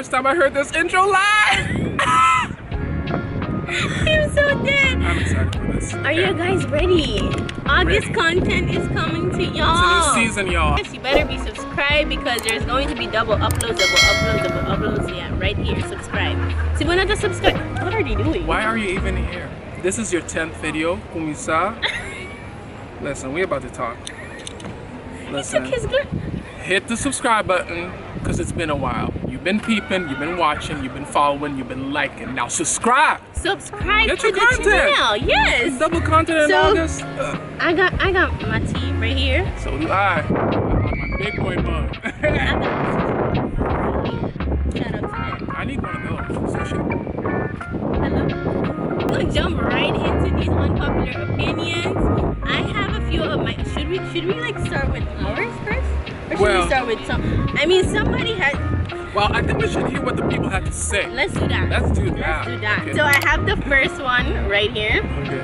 first time I heard this intro live. I'm so dead. I'm excited for this. Are you guys ready? August content is coming to y'all. It's a new season, y'all. Yes, you better be subscribed because there's going to be double uploads. Yeah, right here. Subscribe. Si mo na to subscribe. What are they doing? Why are you even here? This is your 10th video, Kumisa. Listen, we about to talk. Listen, hit the subscribe button because it's been a while. You've been peeping, you've been watching, you've been following, you've been liking. Now subscribe. Subscribe Get to your the content. channel. Yes. Double content in August. I got my tea right here. So do I. My big boy mug. Shout out to them. I need one of those. So Hello. We're gonna jump right into these unpopular opinions. I have a few of my. Should we like start with ours first, or should we start with some? I mean, somebody had. Well, I think we should hear what the people have to say. Let's do that. Let's do that. Okay. So I have the first one right here. Okay.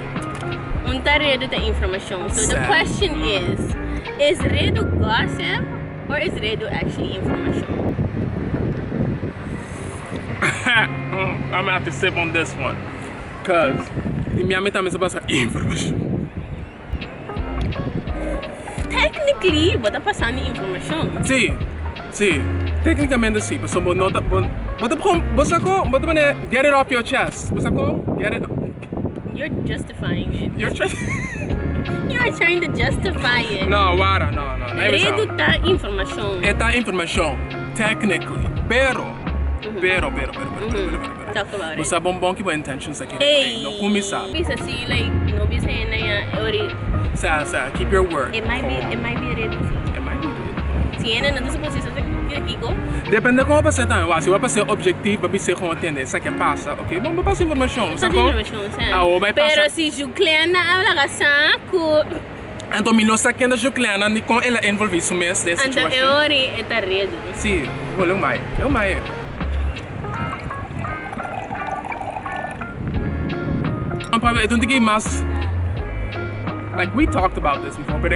Unta redo ta information. So the question is redo gossip or is redo actually information? I'm gonna have to sip on this one. Cause information. Technically, bota passando information. Sí. Técnicamente sí, pero somos nota get it off your chest. Get it. You're justifying it. You're trying. You are trying to justify it. No, wara, no. Redo ta information. Esta information, technically, pero. Talk about it. Você bom que boa intentions aqui. Hey. No kumisa. Bisa si like no bisa na ya ori. Sa, keep your word. It might be redo. It might be redo. Tiene na to supposed to Kiko. Depende como você tá. Se você ser objetivo, para você entender isso que passa, ok? Vamos passar informação, sacou? Pero si Juliana habla ka saco. Então, não sei quem é Juliana, nem com ela envolvida isso mesmo dessa situação. Então, ori está redo. Sim, olha o mai. I don't think it must. Like we talked about this before, but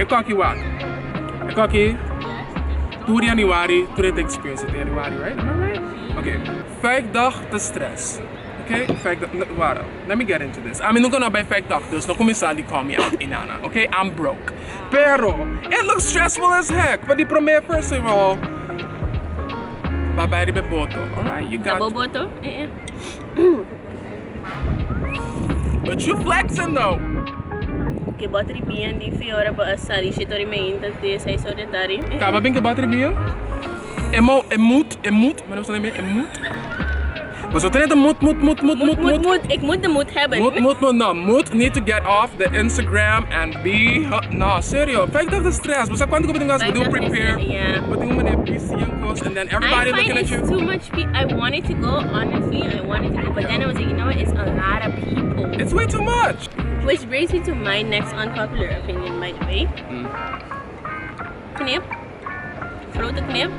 Tudo januari, tudo the experience in januari, right? Am I right? Okay. Fake dag de stress. Okay? Let me get into this. I mean, I'm gonna buy fake doctors. No começar to call me out, Inanna. Okay? I'm broke. Pero, it looks stressful as heck. But the premier first of all, bye-bye the boto. Alright, you got it. Boto? But you flexing though. Que battery biyan di fiora ba asari shitori main tante sai solitary. Tava bem que battery biyan? Emut, mas não sei nem emut. Mas eu tenho de mut. Ik moet de moed hebben. Mut need to get off the Instagram and be no, serio. Fake of the stress. Mas quando que nós do prepare? Yeah. But then when they see and then everybody looking at you. I find it's too much. I wanted to go honestly. But then I was like, you know what? It's a lot of people. It's way too much. Which brings me to my next unpopular opinion, by the way. Knip. Grote knip.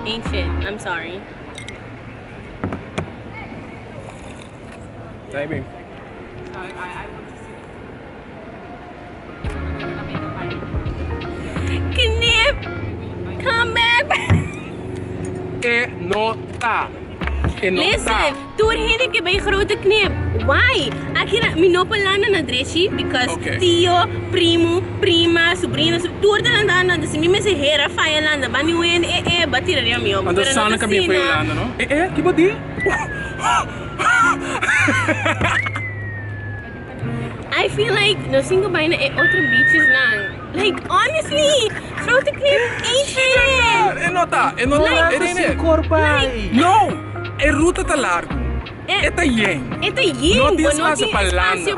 Ain't shit. I'm sorry. Maybe. Knip! Come back! Enota. Listen, toen hindi ka ba yung grote knip? Why? Akira, minopalana na dreshi because tío, primo, prima, sobrino, tuur na lang na si mime se hera faya lang na bani wen batira riya miyo. Ando sana kami pa yung no? Kiba di? I feel like no single by na otro beaches lang. Like honestly, grote knip ain't shit. Enota, it ain't it. No, é ruta tá largo. Ito yin. No espacio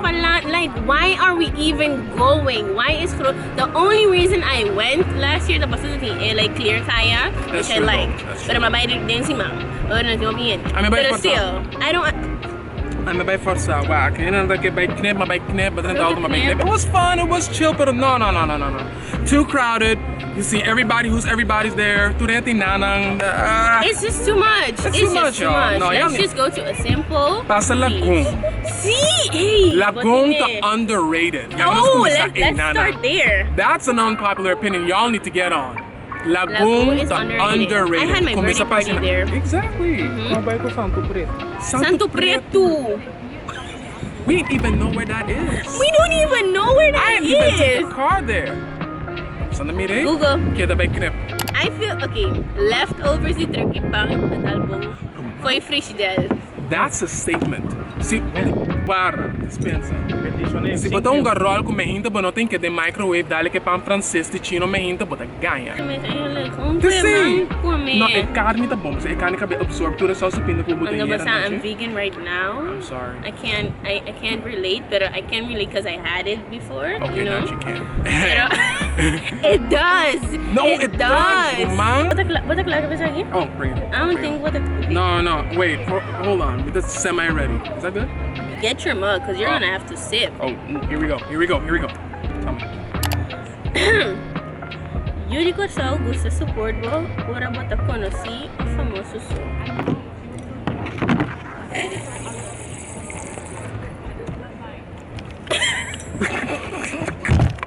para like, why are we even going? Why is the only reason I went last year, tapos like clear kaya, which I liked. Pero mabayad din si ma'am. Pero still, I don't. I'm a forza, whack. And then like by knip, but then it was fun, it was chill, but no. Too crowded. You see everybody's there. It's just too much. It's too much. No, let's just go to a simple Pasa Lagun. See, hey, Lagun to underrated. Oh, let's start there. That's an unpopular opinion y'all need to get on. Lagun is the underrated. I had my Kung may birthday isa pa party sina- there. Exactly. Mabay ko Santo Preto. Santo Preto. We didn't even know where that is. We don't even know where that I didn't even take is. the car there. Saan na mire? Google. Kita ba knip? I feel, okay, leftovers di trukipang at album. Foi frigidaire. That's a statement. Si, para, dispensa. Petition Se botar um garrol com mehinta, não tem que de microwave, dali que pão francês, de chino, mehinta, bota ganha. Mas ayun lang, kung The pwede same. comer. No, é carne tá bom. É carne que vai absorb tudo só supino com botar Ano hiera. basta, I'm vegan right now. I'm sorry. I can't relate, pero I can relate because I had it before. Okay, you know? now you can. Pero, it does. No, it does, man. Bata klaro ba sa akin? Oh, bring it. I don't think what No, wait. Hold on. That's semi-ready. Is that good? Get your mug, because you're gonna have to sip. Oh, here we go. Tell me. Yuri ko sa gusto support mo, ora ba ta konosi ang famoso so.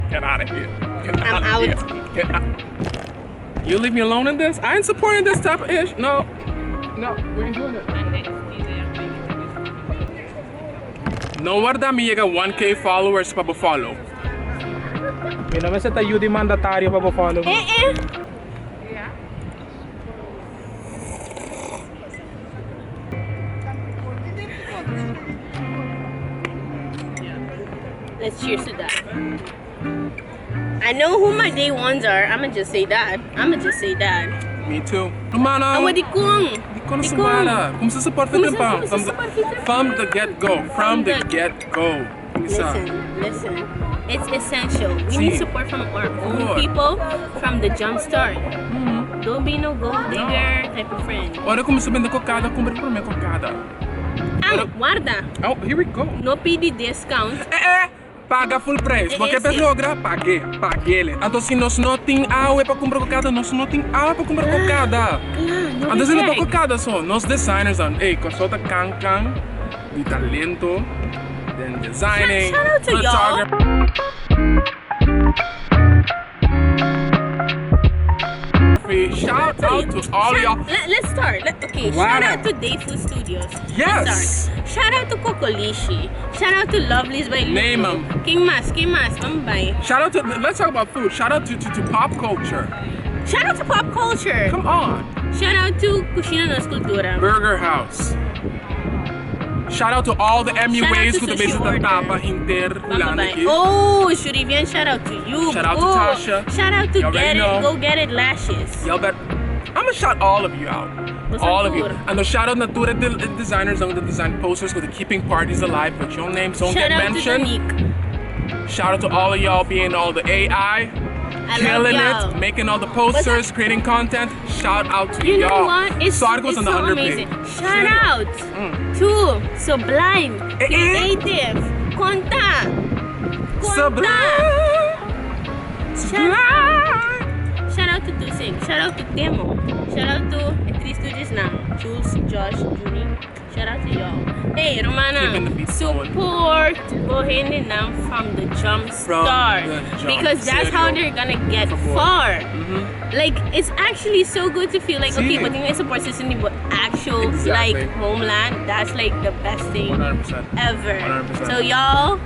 Get out of here. I'm out. Get out. You leave me alone in this? I ain't supporting this type of ish. No, we ain't doing it. No guarda mi llega 1K followers pa follow. May naman sa tayo di mandataryo pa follow. Let's cheers to that. I know who my day ones are. I'ma just say that. Me too. Romano. Awa di kong. Di ko na sumala. Kung sa support ka din pa. From the get-go. Listen. It's essential. We need support from our own people from the jump start. Don't be no gold digger type of friend. Ora kung sabihin na kokada, kung meron may kokada. Ang guarda. Oh, here we go. No PD discount. Paga full price. Porque Esse. logra, paguele. Então se nós não tem água para comprar cocada, nós não tem água para comprar cocada. Então se não para cocada só, nós designers on, com só tá can de talento, then designing, Shout out to y'all. Shout out to all y'all. Let's start. Shout out to Dayfood Studios. Yes. Let's start. Shout out to Kokolishi. Shout out to Lovely's by Name Lupo. 'em. King Mas. Bye. Shout out to, let's talk about food. Shout out to pop culture. Shout out to pop culture. Come on. Shout out to Cucina Nos Cultura. Burger House. Shout out to all the MUAs Shout out to who the base of the Sushi tapa inter Bye. Oh, Shurivian, shout out to you. Shout out to Tasha. Shout out to You already Get It, know. Go Get It Lashes. Y'all bet. I'm gonna shout all of you out. All of you. And shout out Natura designers on the design posters with the keeping parties alive, but your names don't Shout get out mentioned. to Donique. Shout out to all of y'all being all the AI, I killing love y'all. it, making all the posters, creating content. Shout out to You y'all. know what? It's Sark was so on the amazing. underpage. Shout out to Sublime, Creative, Conta. Shout out to Tusing. Shout out to Demo. Shout out to 3 Studios now. Jules, Josh, Junie. Shout out to y'all. Hey, Romana, Keeping the beat support Bohemian now from the jump start. Because that's how they're gonna get far. Like, it's actually so good to feel like, okay, but yung support system, but actual, like, homeland, that's like the best thing 100%. ever. 100%. So y'all,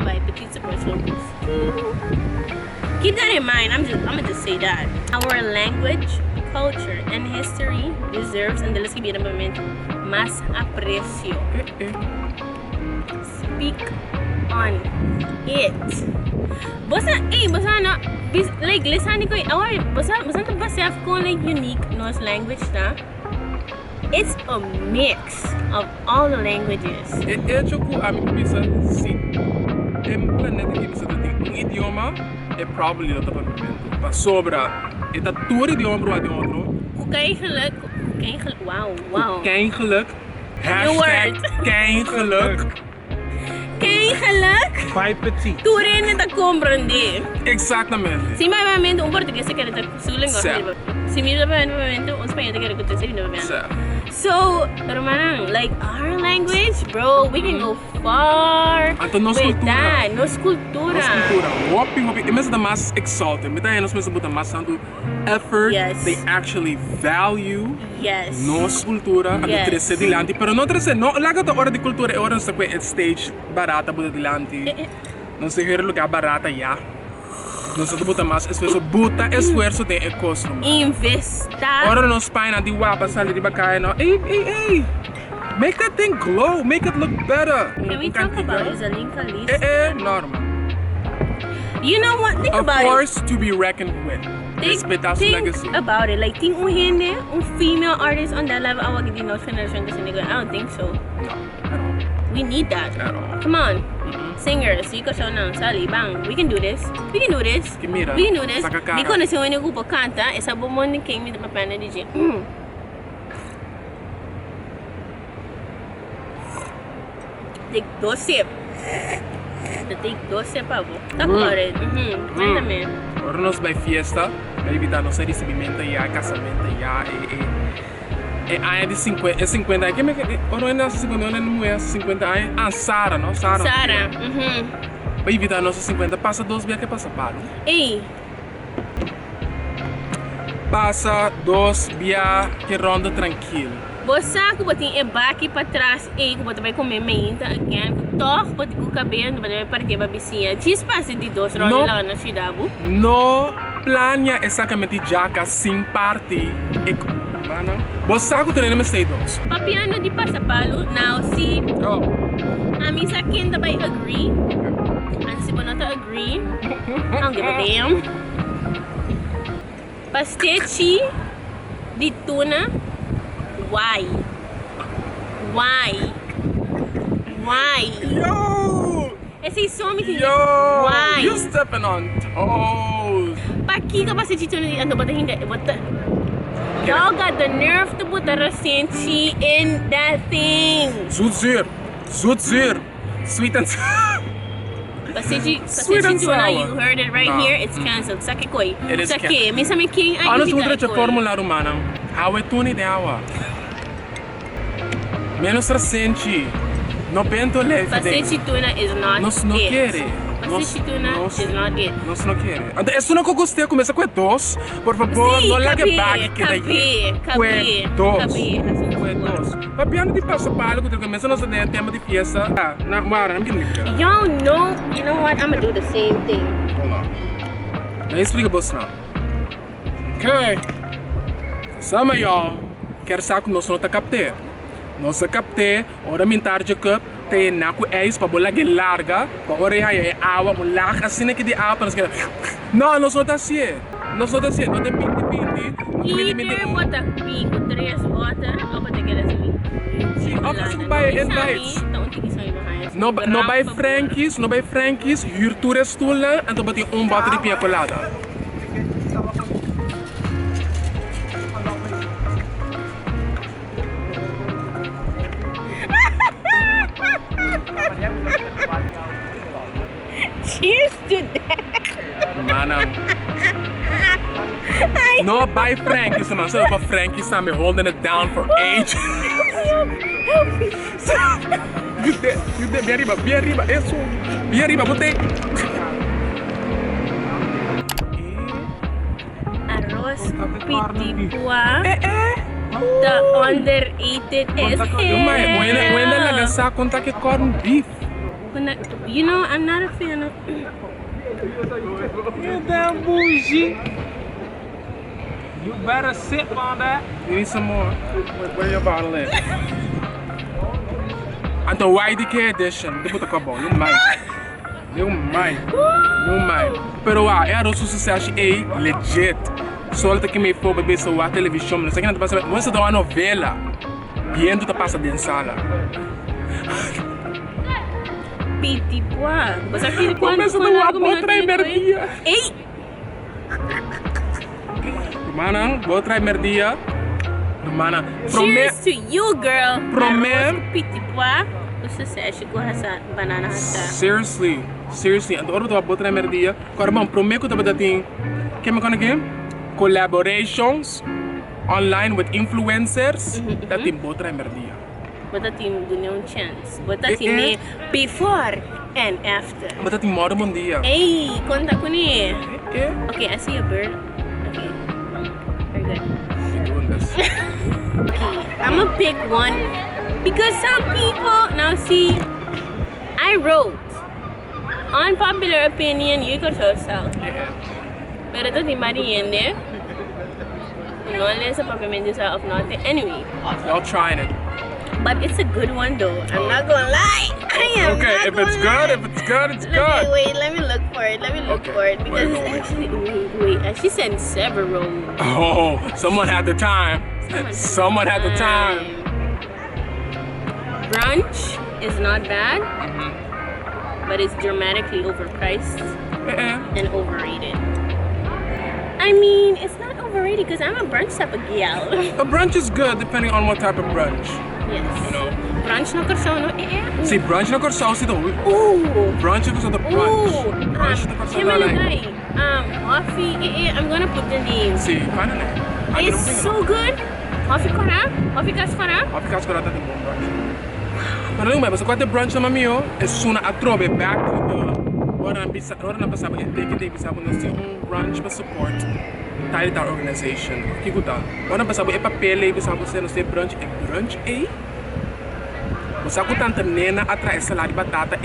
bye, Petite support locals. Keep that in mind. I'm gonna just say that our language, culture, and history deserves and let's give it a moment más aprecio. Speak on it. Basta na like listen ko away basta to basta ko like unique nos language na. It's a mix of all the languages. Bisa si planeta que bisa tem idioma é probably não tá para para sobra é tá tudo idioma pro idioma. Kay geluk. Wow. Geen geluk. Hashtag geen geluk. Geen geluk. By Petite. Tu rin na comprende. Exatamente. Si mamamento un portugués que era suling o si mi mamamento un español que era que te sei no mamamento. So, Romanang, like our language, bro, we can go far Anto nos with cultura. that. Nos cultura. Nos cultura. Hopi. E mesmo da mais exalted. Mita aí nós mesmo botar mais tanto effort. Yes. They actually value Yes. nos cultura. Anto Yes. crescer dilante. Pero não crescer. Não, laga ta hora de cultura. É hora nós com stage barata botar dilante. Não sei que lugar barata já. Não sei botar mais esforço. Bota esforço tem é custo. Investar. Ora nos paina di wapa sali di bakay no. Hey. Make that thing glow. Make it look better. Can we talk about Isaline Calista? Normal. You know what? Think Of about course, to be reckoned with. Respect our Think legacy. about it. Like, think uhende, female artist on that level. Awag di no generation kasi nigga. I don't think so. No, at all. We need that. At all. Come on. Singers, Siko Shona, Sally, bang. We can do this. We can do this. Kimira, We can do this. sakakara. Di ko na siya yung grupo kanta, isa bumon ni King mi mapana DJ. Take dos sip. Take dos sip ako. Talk about it. Cuéntame. Ora nos vai fiesta. Para evitar nosso recebimento e casamento e aí de 50, 50 aí que me ora não 50 não é 50 aí Sara, não Sara. Sara. Para evitar nossos 50 passa 2 dias que passa paro. Ei. Passa 2 dias que ronda tranquilo. Você que botin é baki para trás e que botin vai comer menta again. Toch botin com o cabelo, botin vai partir para vizinha. Diz passe de dos ronda lá na cidade. No plania exatamente jaca sem parte. Você que tem nem sei dos. Papiano di pasapalo. Now see, Oh. a mim sa kinda by agree. And si Bonota agree. I don't give a damn. Pastechi di tuna. Why? Yo! Esse som me Yo! Why? You stepping on toes. Paki ka pastechi tuna di ano bata hindi bata. Y'all got the nerve to put the rasenchi in that thing. Zoetzuur. Sweet and sour. Pastechi Sweet and tuna, sour. you heard it right No. here. It's cancelled. Sake koy. It is Sake. Minsan may king ay Ano hindi sutra ka sa koy. formula romana? Hawe tuni de awa. Menos recente. No bento leve. Pastechi tuna is not Nos no it. quiere. Pastechi tuna is not it. Nos no quiere. Ante eso no gostei começa com dos. Por favor, Sí, no la que cabe, bag que daí. cabe. Com dos. Papiano de passa palo que começa nossa ideia tema de fiesta. Na mara, não me liga. Y'all know, you know what? I'm gonna do the same thing. Olá. Não explica boss não. Ok. Sama y'all. Quer saber que nós não tá captando. Nós captei, ora mintar de cup, tem naco eis para bola que larga, para ora é água, mo larga assim que de água para que não, nós não tá assim. Nós não tá assim, não tem pinti. Either bota pico, 3 water, ou bota que assim. Sim, ó, vai invites. No by Frankie's, huur tu restoelen en dan bot je bottle de pina colada. Cheers to that. Manang. No by Frankie's, man. So for Frankie's, I'm holding it down for age. You did, bien arriba, eso. Bien arriba, bote. Arroz pitipua. The underrated is When the lagasa conta que corn beef. You know, I'm not a fan of. You damn bougie. You better sip on that. You need some more. Where your bottle is? And the YDK edition, the puta acabou, não mais. Não mais. Pero é arroz sucesso é legit. Solta que me for beber sua televisão, não sei que não tá passando. Você dá uma novela, viendo tá passando em sala. Pitipua. Basta que Começa a dar uma outra energia. Ei! Manang, outra merdia. Mana, Cheers to you, girl. Promet. Pitipua. Você se acha que essa banana hasta? Seriously. Então, ora tu outra merdia. Agora, bom, prometo que tu vai ter que me conectar collaborations online with influencers, dat in botra merdia. But that team do no chance. But that team before and after. But dat in modo mondia. Hey, conta ko ni. Yeah. Okay, I see a bird. Okay. Very good. You're doing this. Okay, I'm gonna pick one because some people now see. I wrote unpopular opinion. You could yourself. Yeah. Pero ito di mariende. No less a papiamento of nothing. Anyway. Y'all trying it. But it's a good one though. I'm not gonna lie. I am Okay, not if it's good, it's good. Wait, let me look for it. For it because it's actually wait. She sent several. Oh, someone had the time. Someone had the time. Brunch is not bad, but it's dramatically overpriced and overrated. I mean, it's not overrated because I'm a brunch type of gal. A brunch is good depending on what type of brunch. Yes. You know. Brunch na corso, no? See, brunch na corso si to. Ooh. Brunch is the brunch. Brunch na corso na like. Coffee. I'm gonna put the name. See, kind of name. It's so good. Coffee kora? Coffee kas kora? Coffee kas kora tatin bom brunch. Pero yung may basta kwate brunch na mamiyo, is suna atrobe back to the. Ora na pasaba take bisa mo na si brunch pa support. Tayo ta organization. Kikuta. Ora pasaba papel bisa mo sa no brunch brunch Basta ko tanta nena atrás salada de batata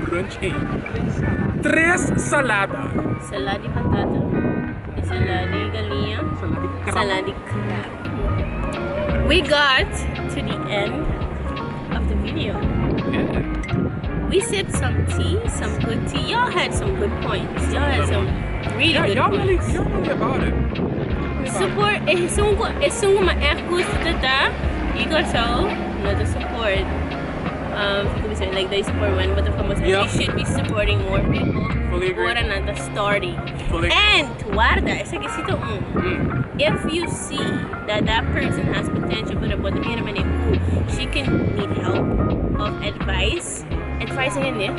brunch 3 salada. Salada de batata. Salada de galinha. Salada de crab. We got to the end of the video. We sipped some tea, some good tea. Y'all had some good points. Y'all had some really good points. Y'all really about it. Support. Sungo ma-echoes tata. You got so not the support. Like they support one, but we should be supporting more people. Fully agree. What another story. Fully agree. And guarda, if you see that person has potential, but she can need help of advice. Advice again,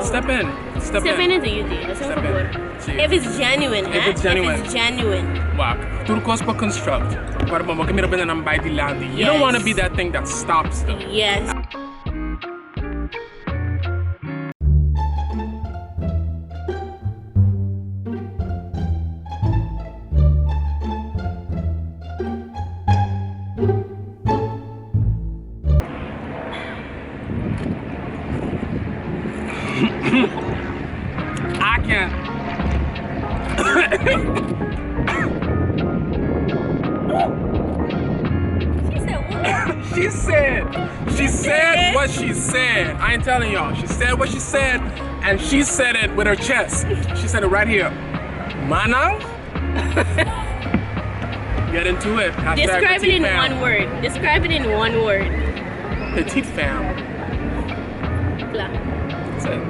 Step in. Step in into you, if it's genuine, If it's genuine. If it's genuine. Wak. Turkos pa construct. Para makamira ba na ng baiti landi. You don't want to be that thing that stops them. Yes. I can't. She said what she said. I ain't telling y'all. She said what she said, and she said it with her chest. She said it right here. Manang? Get into it. Describe it in one word. Describe it in one word. Petite fam. Blah. That's it.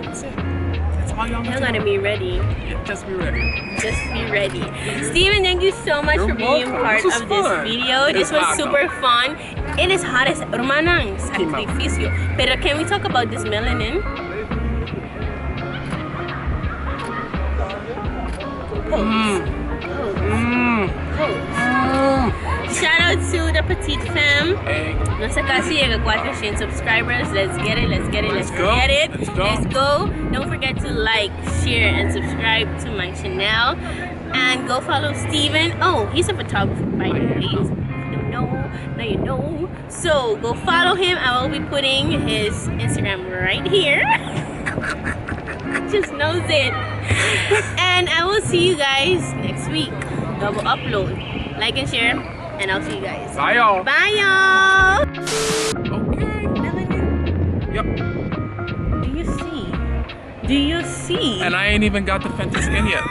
That's it. That's all y'all need Y'all to gotta know. be ready. Yeah, just be ready. Just be ready. Steven, thank you so much for being part of this video. This was super fun. It is hot as Romanang sacrificio. Pero can we talk about this melanin? Shout out to the Petite fam. Hey. Nasa kasi 400 subscribers. Let's get it. Let's get it. Let's go. get it. Let's go. Let's go. Don't forget to like, share, and subscribe to my channel. And go follow Steven. Oh, he's a photographer by the way. Now you know. So go follow him. I will be putting his Instagram right here. Just knows it. And I will see you guys next week. Double upload. Like and share. And I'll see you guys. Bye, y'all. Bye, y'all. Okay. Yep. Do you see? Do you see? And I ain't even got the fantasy in yet.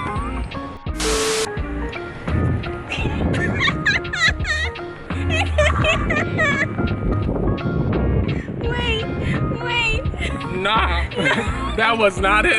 Wait. Nah, that was not it.